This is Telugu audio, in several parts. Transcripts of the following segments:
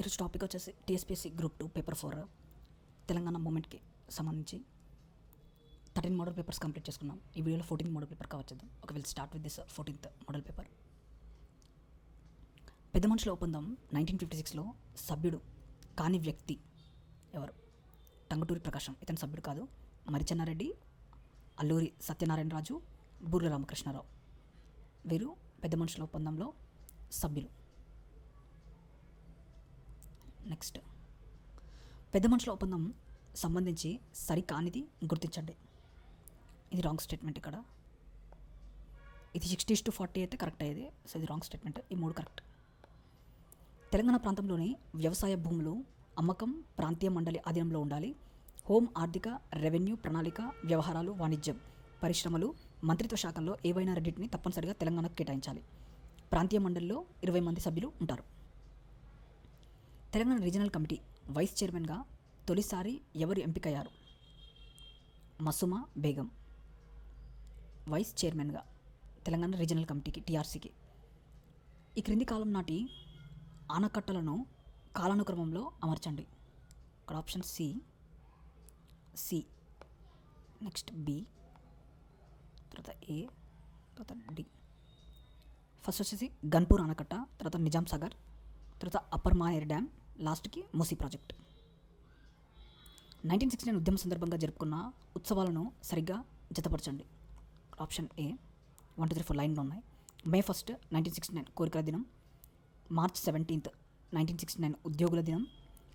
ఈరోజు టాపిక్ వచ్చేసి టీఎస్పీఎస్సీ గ్రూప్ 2 పేపర్ 4 తెలంగాణ మూమెంట్కి సంబంధించి 13 మోడల్ పేపర్స్ కంప్లీట్ చేసుకున్నాం. ఈ వీడియోలో 14th మోడల్ పేపర్ కవర్ చేద్దాం. Okay, will start with this 14th model paper. పెద్ద మనుషుల ఒప్పందం 1956లో సభ్యుడు కాని వ్యక్తి ఎవరు? టంగుటూరి ప్రకాశం. ఇతను సభ్యుడు కాదు. మరిచెన్నారెడ్డి, అల్లూరి సత్యనారాయణరాజు, బూర్ల రామకృష్ణారావు వీరు పెద్ద మనుషుల ఒప్పందంలో సభ్యులు. నెక్స్ట్, పెద్ద మనుషుల ఒప్పందం సంబంధించి సరికానిది గుర్తించండి. ఇది రాంగ్ స్టేట్మెంట్. ఇక్కడ ఇది 60:40 అయితే కరెక్ట్ అయ్యేది. సో ఇది రాంగ్ స్టేట్మెంట్. ఈ 3 కరెక్ట్. తెలంగాణ ప్రాంతంలోని వ్యవసాయ భూములు అమ్మకం ప్రాంతీయ మండలి ఆధీనంలో ఉండాలి. హోం, ఆర్థిక, రెవెన్యూ, ప్రణాళిక, వ్యవహారాలు, వాణిజ్యం, పరిశ్రమలు మంత్రిత్వ శాఖల్లో ఏవైనా రెండింటిని తప్పనిసరిగా తెలంగాణకు కేటాయించాలి. ప్రాంతీయ మండలిలో 20 మంది సభ్యులు ఉంటారు. తెలంగాణ రీజనల్ కమిటీ వైస్ చైర్మన్గా తొలిసారి ఎవరు ఎంపికయ్యారు? మసుమా బేగం వైస్ చైర్మన్గా తెలంగాణ రీజనల్ కమిటీకి, టీఆర్సీకి. ఈ క్రింది కాలం నాటి ఆనకట్టలను కాలానుక్రమంలో అమర్చండి. ఇక్కడ ఆప్షన్ సి, నెక్స్ట్ బి, తర్వాత ఏ, తర్వాత డి. ఫస్ట్ వచ్చేసి గన్పూర్ ఆనకట్ట, తర్వాత నిజాం సాగర్, తర్వాత అప్పర్ మానేర్ డ్యామ్, లాస్ట్కి మూసీ ప్రాజెక్ట్. 1969 ఉద్యమ సందర్భంగా జరుపుకున్న ఉత్సవాలను సరిగ్గా జతపరచండి. ఆప్షన్ ఏ 1, 2, 3, 4 లైన్లో ఉన్నాయి. May 1, 1969 కోరికల దినం, March 17, 1969 ఉద్యోగుల దినం,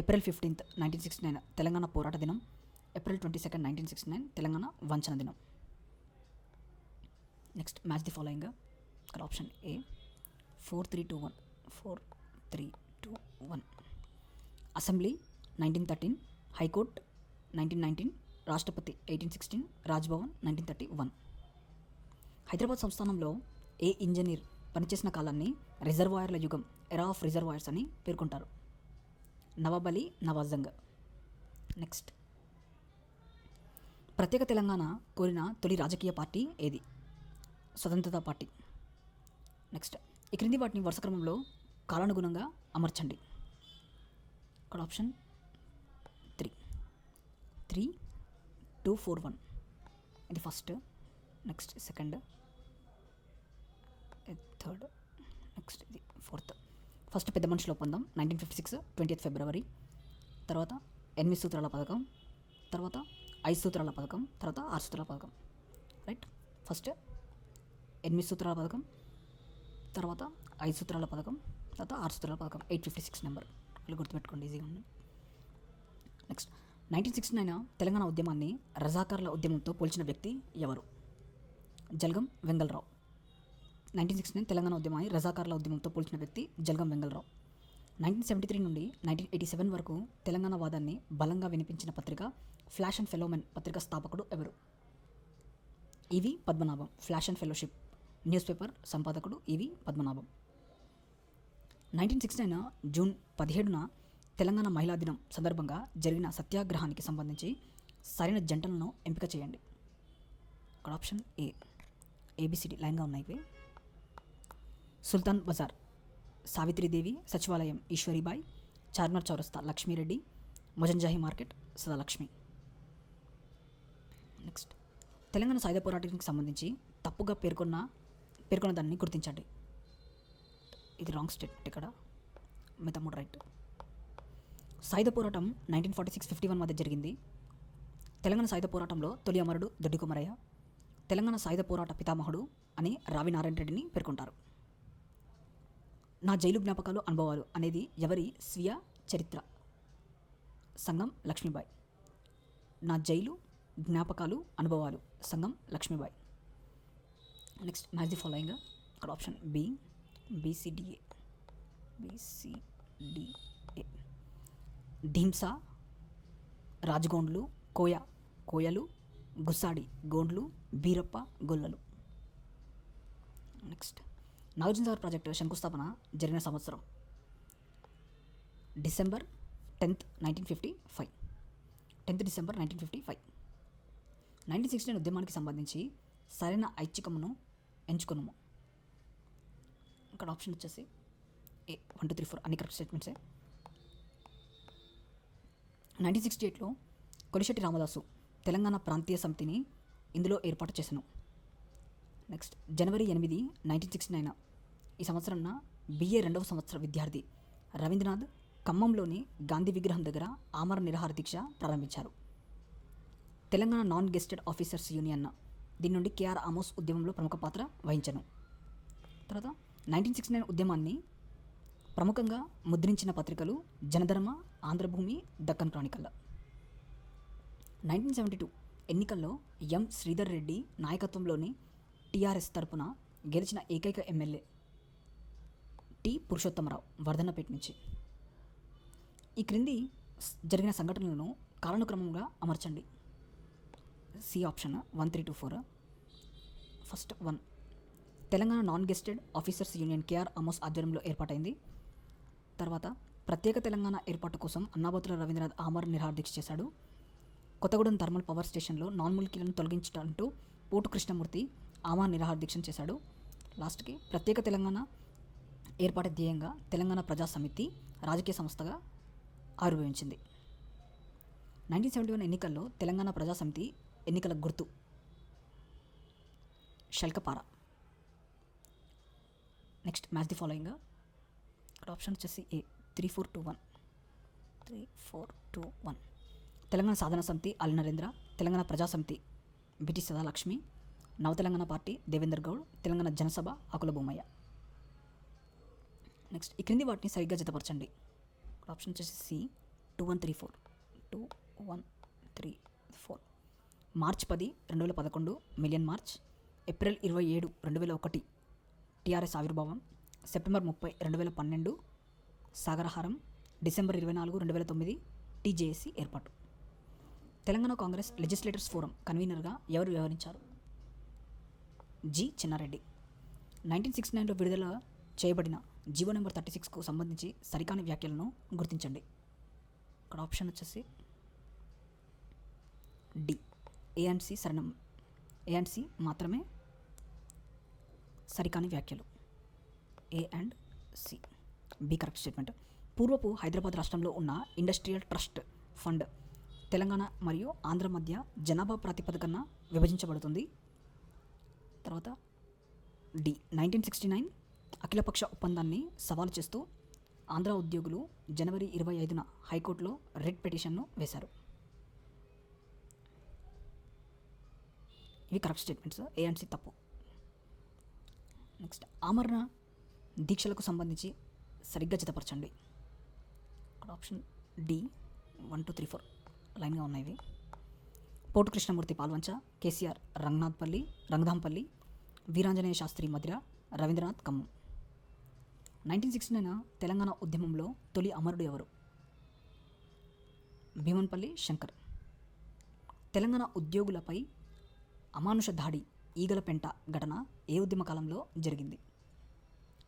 April 15, 1969 తెలంగాణ పోరాట దినం, April 22, 1969 తెలంగాణ వంచన దినం. Next, match the following. ఇక్కడ ఆప్షన్ ఏ 4-3-2-1, 4-3-2-1. అసెంబ్లీ 1913, హైకోర్ట్ 1919, రాష్ట్రపతి 1816, రాజ్భవన్ 1931. హైదరాబాద్ సంస్థానంలో ఏ ఇంజనీర్ పనిచేసిన కాలాన్ని రిజర్వాయర్ల యుగం, ఎరా ఆఫ్ రిజర్వాయర్స్ అని పేర్కొంటారు? నవాబ్ అలీ, నవాజంగ్. నెక్స్ట్, ప్రత్యేక తెలంగాణ కోరిన తొలి రాజకీయ పార్టీ ఏది? స్వతంత్రతా పార్టీ. నెక్స్ట్, ఈ క్రింది వాటిని వరుస క్రమంలో కాలానుగుణంగా అమర్చండి. ఇక్కడ ఆప్షన్ 3-2-4-1 ఇది first, next second, third, next ఇది ఫోర్త్. ఫస్ట్ పెద్ద మనుషుల ఒప్పందం 1956 20th February, తర్వాత 8 సూత్రాల పథకం, తర్వాత 5 సూత్రాల పథకం, తర్వాత 6 సూత్రాల పథకం. రైట్, ఫస్ట్ 8 సూత్రాల పథకం, తర్వాత 5 సూత్రాల పథకం, తర్వాత 6 సూత్రాల పథకం. 856 నెంబర్ అలా గుర్తుపెట్టుకోండి, ఈజీగా ఉంది. నెక్స్ట్, 1969 తెలంగాణ ఉద్యమాన్ని రజాకార్ల ఉద్యమంతో పోల్చిన వ్యక్తి ఎవరు? జల్గం వెంగళరావు. 1969 తెలంగాణ ఉద్యమాన్ని రజాకార్ల ఉద్యమంతో పోల్చిన వ్యక్తి జల్గం వెంగళరావు. 1973 నుండి 1987 వరకు తెలంగాణ వాదాన్ని బలంగా వినిపించిన పత్రిక ఫ్లాష్ అండ్ ఫెలోమెన్ పత్రిక స్థాపకుడు ఎవరు? E V Padmanabham. Flash and fellowship news paper సంపాదకుడు ఈవి పద్మనాభం. 1969 జూన్ 17న తెలంగాణ మహిళా దినం సందర్భంగా జరిగిన సత్యాగ్రహానికి సంబంధించి సరైన జంటలను ఎంపిక చేయండి. ఇక్కడ ఆప్షన్ ఏ, ఏబిసిడి లైన్గా ఉన్నాయి ఇవి. సుల్తాన్ బజార్ సావిత్రిదేవి, సచివాలయం ఈశ్వరీబాయి, చార్మినార్ చౌరస్తా లక్ష్మీరెడ్డి, మొజంజాహి మార్కెట్ సదాలక్ష్మి. నెక్స్ట్, తెలంగాణ సాయుధ పోరాటానికి సంబంధించి తప్పుగా పేర్కొన్న దాన్ని గుర్తించండి. ఇది రాంగ్ స్టేట్మెంట్. ఇక్కడ మిగతా 3 రైట్. సాయుధ పోరాటం 1946-51 మధ్య జరిగింది. తెలంగాణ సాయుధ పోరాటంలో తొలి అమరుడు దొడ్డి కొమరయ్య. తెలంగాణ సాయుధ పోరాట పితామహుడు అని రావి నారాయణ రెడ్డిని పేర్కొంటారు. నా జైలు జ్ఞాపకాలు అనుభవాలు అనేది ఎవరి స్వీయ చరిత్ర? సంగం లక్ష్మీబాయి. నా జైలు జ్ఞాపకాలు అనుభవాలు, Sangam Lakshmibai. Next, match the following. ఇక్కడ ఆప్షన్ బి, బీసీడీఏ. ఢీంసా రాజగోండ్లు, కోయలు, గుస్సాడి గోండ్లు, బీరప్ప గొల్లలు. నెక్స్ట్, నాగార్జునసాగర్ ప్రాజెక్టు శంకుస్థాపన జరిగిన సంవత్సరం? December 10th, 1955. 10th December 1955. 1969 ఉద్యమానికి సంబంధించి సరైన ఐచ్ఛికమును ఎంచుకున్నాము. ఇక్కడ ఆప్షన్ వచ్చేసి ఏ 1, 2, 3, 4 అన్ని కరెక్ట్ స్టేట్మెంట్సే. 1968లో కొలిశెట్టి రామదాసు తెలంగాణ ప్రాంతీయ సమితిని ఇందులో ఏర్పాటు చేశాను. నెక్స్ట్ జనవరి 8, 1969 ఈ సంవత్సరం BA 2వ సంవత్సర విద్యార్థి రవీంద్రనాథ్ ఖమ్మంలోని గాంధీ విగ్రహం దగ్గర ఆమరణ నిరాహార దీక్ష ప్రారంభించారు. Telangana non gazetted officers union దీని నుండి KR ఆమోస్ ఉద్యమంలో ప్రముఖ పాత్ర వహించను. తర్వాత 1969 ఉద్యమాన్ని ప్రముఖంగా ముద్రించిన పత్రికలు జనధర్మ, ఆంధ్రభూమి, దక్కన్ క్రానికల్. 1972 ఎన్నికల్లో ఎం శ్రీధర్ రెడ్డి నాయకత్వంలోని TRS తరపున గెలిచిన ఏకైక ఎమ్మెల్యే టి పురుషోత్తమరావు వర్ధన్నపేట నుంచి. ఈ క్రింది జరిగిన సంఘటనలను కాలానుక్రమంగా అమర్చండి. C option 1, 3, 2, 4. First 1 Telangana non gazetted officers union KR Amos ఆధ్వర్యంలో ఏర్పాటైంది. తర్వాత ప్రత్యేక తెలంగాణ ఏర్పాటు కోసం అన్నాబతుల రవీంద్రనాథ్ ఆమరణ నిరాహార దీక్ష చేశాడు. కొత్తగూడెం థర్మల్ పవర్ స్టేషన్లో నాన్ ముల్కీలను తొలగించడంటూ పోటు కృష్ణమూర్తి ఆమరణ నిరాహార దీక్షను చేశాడు. లాస్ట్కి ప్రత్యేక తెలంగాణ ఏర్పాటు ధ్యేయంగా తెలంగాణ ప్రజా సమితి రాజకీయ సంస్థగా ఆవిర్భవించింది. 1971 ఎన్నికల్లో తెలంగాణ ప్రజా సమితి ఎన్నికల గుర్తు శల్కపార. Next match the following. ఇక్కడ ఆప్షన్ వచ్చేసి A 3, 4, 2, 1. 3, 4, 2, 1. తెలంగాణ సాధన సమితి అల్ నరేంద్ర, తెలంగాణ ప్రజా సమితి బిటి సదాలక్ష్మి, నవ తెలంగాణ పార్టీ దేవేందర్ గౌడ్, తెలంగాణ జనసభ ఆకుల భూమయ్య. నెక్స్ట్ ఈ క్రింది వాటిని సరిగ్గా జతపరచండి. ఆప్షన్ వచ్చేసి C 2, 1, 3, 4. 2, 1, 3, 4. March 10, 2011 million march. April 27, 2001 TRS ఆవిర్భావం. సెప్టెంబర్ 30, 2012 సాగరహారం. డిసెంబర్ 24, 2009 TJSC ఏర్పాటు. తెలంగాణ కాంగ్రెస్ లెజిస్లేటర్స్ ఫోరం కన్వీనర్గా ఎవరు వ్యవహరించారు? జి చిన్నారెడ్డి. 1969లో విడుదల చేయబడిన జీవో నెంబర్ 36కు సంబంధించి సరికాని వ్యాఖ్యలను గుర్తించండి. ఇక్కడ ఆప్షన్ వచ్చేసి D A and C A and C మాత్రమే సరికాని వ్యాఖ్యలు. A and C. B correct statement. పూర్వపు హైదరాబాద్ రాష్ట్రంలో ఉన్న ఇండస్ట్రియల్ ట్రస్ట్ ఫండ్ తెలంగాణ మరియు ఆంధ్ర మధ్య జనాభా ప్రాతిపదికన విభజించబడుతుంది. తర్వాత డి 1969 అఖిలపక్ష ఒప్పందాన్ని సవాలు చేస్తూ ఆంధ్ర ఉద్యోగులు జనవరి 25న హైకోర్టులో రిట్ పిటిషన్ను వేశారు. ఇవి correct statements. A and C తప్పు. నెక్స్ట్ ఆమరణ దీక్షలకు సంబంధించి సరిగ్గా జతపరచండి. ఆప్షన్ డి 1, 2, 3, 4 లైన్గా ఉన్నాయి. పోటు కృష్ణమూర్తి పాల్వంచ, KCR రంగనాథంపల్లి, వీరాంజనేయ శాస్త్రి మధిర, రవీంద్రనాథ్ ఖమ్మం. 1969 తెలంగాణ ఉద్యమంలో తొలి అమరుడు ఎవరు? భీమన్పల్లి శంకర్. తెలంగాణ ఉద్యోగులపై అమానుష దాడి ఈగల పెంట ఘటన ఏ ఉద్యమ కాలంలో జరిగింది?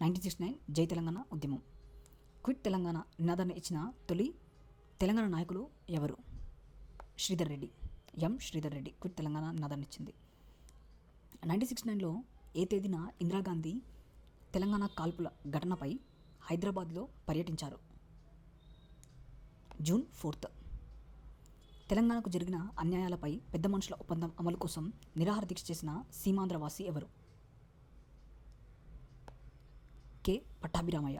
1969 జై తెలంగాణ ఉద్యమం. క్విట్ తెలంగాణ నినాదాన్ని ఇచ్చిన తొలి తెలంగాణ నాయకులు ఎవరు? శ్రీధర్ రెడ్డి. ఎం శ్రీధర్ రెడ్డి క్విట్ తెలంగాణ నినాదాన్ని ఇచ్చింది. 1969లో ఏ తేదీన ఇందిరాగాంధీ తెలంగాణ కాల్పుల ఘటనపై హైదరాబాద్లో పర్యటించారు? జూన్ 4. తెలంగాణకు జరిగిన అన్యాయాలపై పెద్ద మనుషుల ఒప్పందం అమలు కోసం నిరాహార దీక్ష చేసిన సీమాంధ్రవాసి ఎవరు? కె పట్టాభిరామయ్య.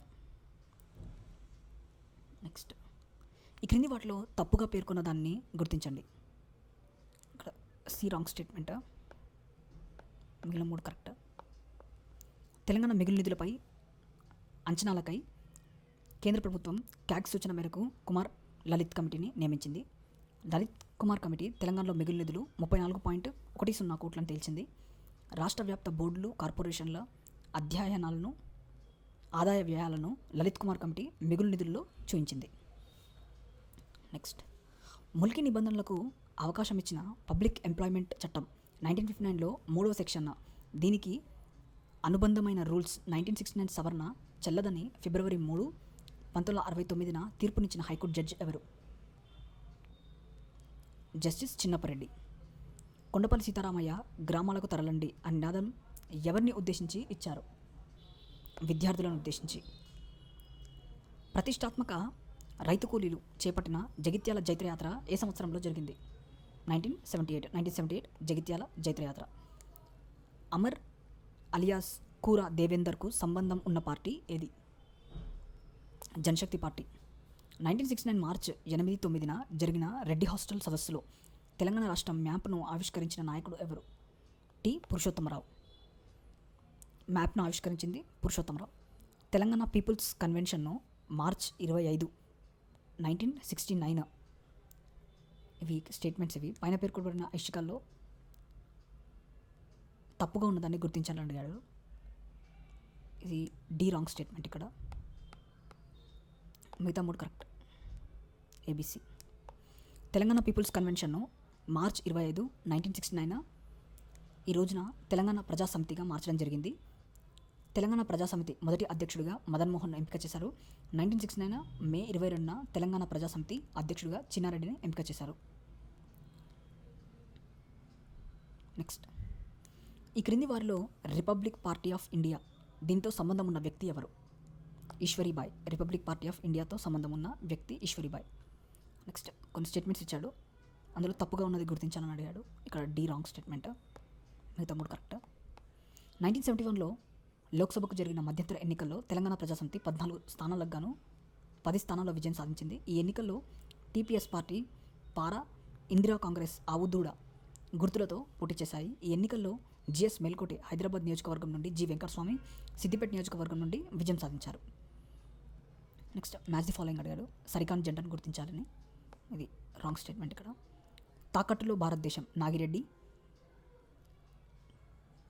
నెక్స్ట్ ఈ క్రింది వాటిలో తప్పుగా పేర్కొన్న దాన్ని గుర్తించండి. ఇక్కడ సి రాంగ్ స్టేట్మెంట్, మిగిలిన 3 కరెక్ట్. తెలంగాణ మిగులు నిధులపై అంచనాలకై కేంద్ర ప్రభుత్వం క్యాగ్ సూచన మేరకు కుమార్ లలిత్ కమిటీని నియమించింది. లలిత్ కుమార్ కమిటీ తెలంగాణలో మిగులు నిధులు 34.10 కోట్లను తేల్చింది. రాష్ట్ర వ్యాప్త బోర్డులు, కార్పొరేషన్ల ఆదాయ వ్యయాలను లలిత్ కుమార్ కమిటీ మిగులు నిధుల్లో చూయించింది. నెక్స్ట్ ముల్కీ నిబంధనలకు అవకాశం ఇచ్చిన పబ్లిక్ ఎంప్లాయ్మెంట్ చట్టం 1959లో 3వ సెక్షన్ దీనికి అనుబంధమైన రూల్స్ 1969 సవరణ చెల్లదని ఫిబ్రవరి 3, 1969న తీర్పునిచ్చిన హైకోర్టు జడ్జి ఎవరు? జస్టిస్ చిన్నపరెడ్డి. కొండపల్లి సీతారామయ్య గ్రామాలకు తరలండి అనే నినాదం ఎవరిని ఉద్దేశించి ఇచ్చారు? విద్యార్థులను ఉద్దేశించి. ప్రతిష్టాత్మక రైతు కూలీలు చేపట్టిన జగిత్యాల జైత్రయాత్ర ఏ సంవత్సరంలో జరిగింది? 1978 జగిత్యాల జైత్రయాత్ర. అమర్ అలియాస్ కూర దేవేందర్కు సంబంధం ఉన్న పార్టీ ఏది? జనశక్తి పార్టీ. 1969 మార్చ్ 8-9 జరిగిన రెడ్డి హాస్టల్ సదస్సులో తెలంగాణ రాష్ట్రం మ్యాప్ను ఆవిష్కరించిన నాయకుడు ఎవరు? టి పురుషోత్తమరావు. మ్యాప్ను ఆవిష్కరించింది పురుషోత్తమరావు. తెలంగాణ పీపుల్స్ కన్వెన్షన్ను మార్చ్ 25, 1969. ఇవి స్టేట్మెంట్స్. ఇవి పైన పేర్కొనబడిన ఐచ్ఛికాల్లో తప్పుగా ఉన్నదాన్ని గుర్తించాలని అడిగాడు. ఇది డి రాంగ్ స్టేట్మెంట్. ఇక్కడ మిగతా 3 కరెక్ట్. ఏబిసి. తెలంగాణ పీపుల్స్ కన్వెన్షన్ను మార్చ్ 25, 1969 ఈ రోజున తెలంగాణ ప్రజా సమితిగా మార్చడం జరిగింది. తెలంగాణ ప్రజా సమితి మొదటి అధ్యక్షుడిగా మదన్ మోహన్ ఎంపిక చేశారు. 1969 మే 22 తెలంగాణ ప్రజా సమితి అధ్యక్షుడిగా చిన్నారెడ్డిని ఎంపిక చేశారు. నెక్స్ట్, ఈ క్రింది వారిలో రిపబ్లిక్ పార్టీ ఆఫ్ ఇండియా దీంతో సంబంధం ఉన్న వ్యక్తి ఎవరు? ఈశ్వరీబాయ్. రిపబ్లిక్ పార్టీ ఆఫ్ ఇండియాతో సంబంధం ఉన్న వ్యక్తి ఈశ్వరీబాయ్. నెక్స్ట్, కొన్ని స్టేట్మెంట్స్ ఇచ్చాడు, అందులో తప్పుగా ఉన్నది గుర్తించాలని అడిగాడు. ఇక్కడ డి రాంగ్ స్టేట్మెంట్. మిగతా 3 కరెక్ట్. 1971లో లోక్సభకు జరిగిన మధ్యంతర ఎన్నికల్లో తెలంగాణ ప్రజాసమితి 14 స్థానాలకు గాను 10 స్థానాల్లో విజయం సాధించింది. ఈ ఎన్నికల్లో టీపీఎస్ పార్టీ, పారా, ఇందిరా కాంగ్రెస్, ఆవుదూడ గుర్తులతో పోటీ చేశాయి. ఈ ఎన్నికల్లో జిఎస్ మేల్కోటి హైదరాబాద్ నియోజకవర్గం నుండి, జి వెంకటస్వామి సిద్దిపేట నియోజకవర్గం నుండి విజయం సాధించారు. నెక్స్ట్, మ్యాచ్ ది ఫాలోయింగ్ అడిగాడు. సరికాని జంటను గుర్తించాలని. ఇది రాంగ్ స్టేట్మెంట్. ఇక్కడ తాకట్టులో భారతదేశం నాగిరెడ్డి,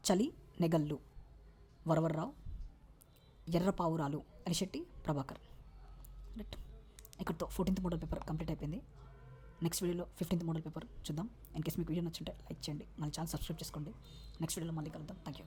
చలి నెగల్లు వరవర్రావు, ఎర్రపావురాలు అరిశెట్టి ప్రభాకర్. రైట్. ఇక్కడితో 14th మోడల్ పేపర్ కంప్లీట్ అయిపోయింది. నెక్స్ట్ వీడియోలో 15th మోడల్ పేపర్ చూద్దాం. ఇన్ కేస్ మీకు వీడియో నచ్చుంటే లైక్ చేయండి, మన ఛానల్ సబ్స్క్రైబ్ చేసుకోండి. నెక్స్ట్ వీడియోలో మళ్ళీ కలుద్దాం. Thank you.